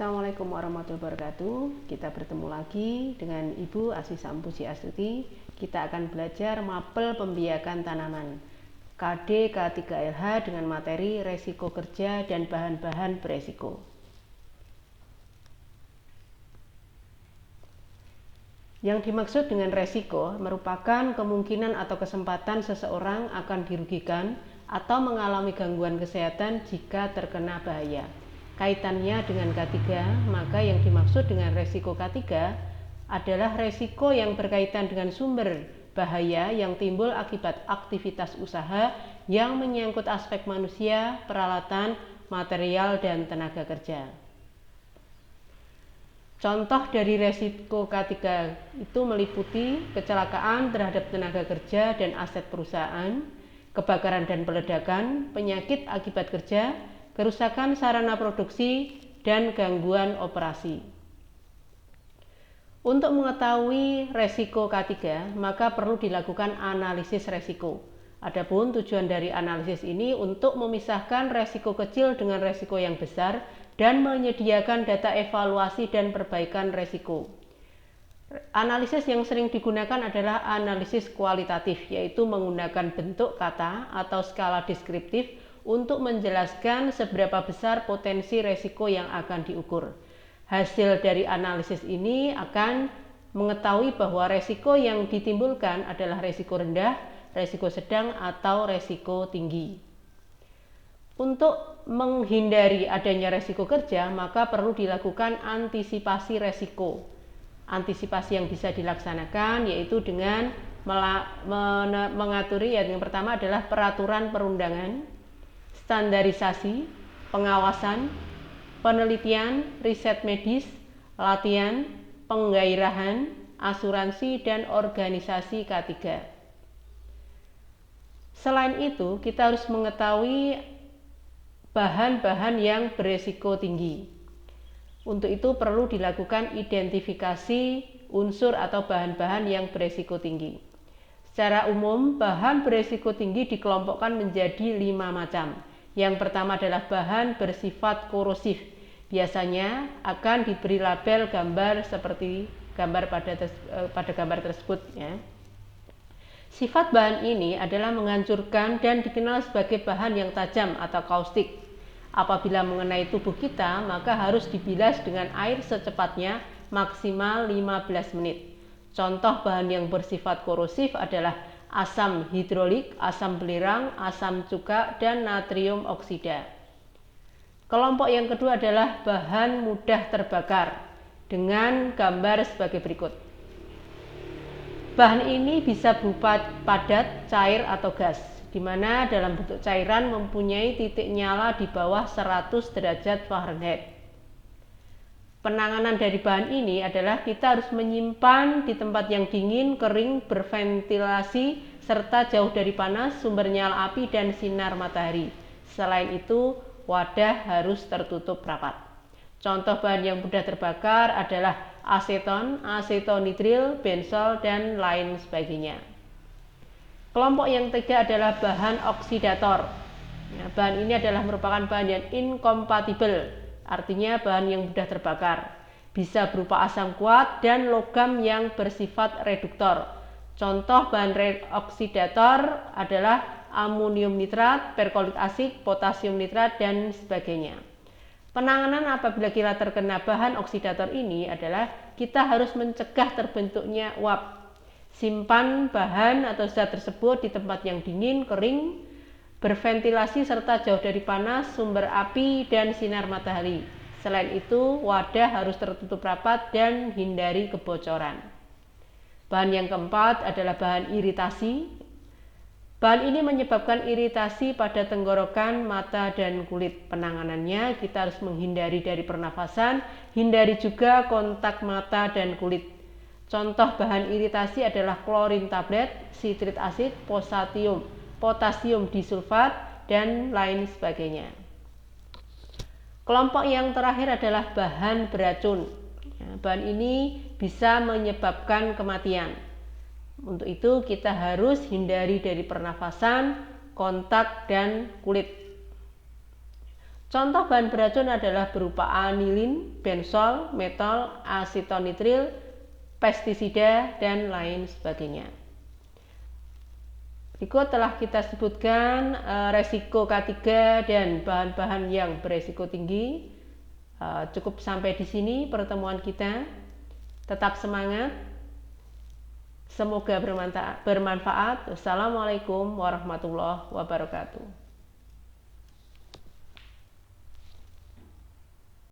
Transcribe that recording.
Assalamualaikum warahmatullahi wabarakatuh. Kita bertemu lagi dengan Ibu Asisam Puji Astuti. Kita akan belajar mapel pembiakan tanaman KD K3LH dengan materi resiko kerja dan bahan-bahan beresiko. Yang dimaksud dengan resiko merupakan kemungkinan atau kesempatan seseorang akan dirugikan atau mengalami gangguan kesehatan jika terkena bahaya. Kaitannya dengan K3, maka yang dimaksud dengan resiko K3 adalah resiko yang berkaitan dengan sumber bahaya yang timbul akibat aktivitas usaha yang menyangkut aspek manusia, peralatan, material, dan tenaga kerja. Contoh dari resiko K3 itu meliputi kecelakaan terhadap tenaga kerja dan aset perusahaan, kebakaran dan peledakan, penyakit akibat kerja, kerusakan sarana produksi, dan gangguan operasi. Untuk mengetahui resiko K3, maka perlu dilakukan analisis resiko. Adapun tujuan dari analisis ini untuk memisahkan resiko kecil dengan resiko yang besar dan menyediakan data evaluasi dan perbaikan resiko. Analisis yang sering digunakan adalah analisis kualitatif, yaitu menggunakan bentuk kata atau skala deskriptif untuk menjelaskan seberapa besar potensi resiko yang akan diukur. Hasil dari analisis ini akan mengetahui bahwa resiko yang ditimbulkan adalah resiko rendah, resiko sedang, atau resiko tinggi. Untuk menghindari adanya resiko kerja, maka perlu dilakukan antisipasi resiko. Antisipasi yang bisa dilaksanakan yaitu dengan mengaturi, yang pertama adalah peraturan perundangan, standarisasi, pengawasan, penelitian, riset medis, latihan, penggairahan, asuransi, dan organisasi K3. Selain itu, kita harus mengetahui bahan-bahan yang beresiko tinggi. Untuk itu perlu dilakukan identifikasi unsur atau bahan-bahan yang beresiko tinggi. Secara umum, bahan beresiko tinggi dikelompokkan menjadi 5 macam. Yang pertama adalah bahan bersifat korosif. Biasanya akan diberi label gambar seperti gambar pada gambar tersebut, ya. Sifat bahan ini adalah menghancurkan dan dikenal sebagai bahan yang tajam atau kaustik. Apabila mengenai tubuh kita, maka harus dibilas dengan air secepatnya maksimal 15 menit. Contoh bahan yang bersifat korosif adalah asam hidrolik, asam belerang, asam cuka, dan natrium oksida. Kelompok yang kedua adalah bahan mudah terbakar dengan gambar sebagai berikut. Bahan ini bisa berupa padat, cair, atau gas, di mana dalam bentuk cairan mempunyai titik nyala di bawah 100 derajat Fahrenheit. Penanganan dari bahan ini adalah kita harus menyimpan di tempat yang dingin, kering, berventilasi, serta jauh dari panas, sumber nyala api, dan sinar matahari. Selain itu, wadah harus tertutup rapat. Contoh bahan yang mudah terbakar adalah aseton, asetonitril, bensol, dan lain sebagainya. Kelompok yang ketiga adalah bahan oksidator. Bahan ini adalah merupakan bahan yang inkompatibel, artinya bahan yang mudah terbakar. Bisa berupa asam kuat dan logam yang bersifat reduktor. Contoh bahan oksidator adalah amonium nitrat, perkulit asid, potasium nitrat, dan sebagainya. Penanganan apabila kita terkena bahan oksidator ini adalah kita harus mencegah terbentuknya uap. Simpan bahan atau zat tersebut di tempat yang dingin, kering, berventilasi, serta jauh dari panas, sumber api, dan sinar matahari. Selain itu, wadah harus tertutup rapat dan hindari kebocoran. Bahan yang keempat adalah bahan iritasi. Bahan ini menyebabkan iritasi pada tenggorokan, mata, dan kulit. Penanganannya kita harus menghindari dari pernafasan, hindari juga kontak mata dan kulit. Contoh bahan iritasi adalah klorin tablet, sitrit asid, potasium disulfat, dan lain sebagainya. Kelompok yang terakhir adalah bahan beracun. Bahan ini bisa menyebabkan kematian. Untuk itu kita harus hindari dari pernafasan, kontak, dan kulit. Contoh bahan beracun adalah berupa anilin, bensol, metol, asitonitril, pestisida, dan lain sebagainya. Berikut telah kita sebutkan resiko K3 dan bahan-bahan yang beresiko tinggi. Cukup sampai di sini pertemuan kita. Tetap semangat. Semoga bermanfaat. Wassalamualaikum warahmatullahi wabarakatuh.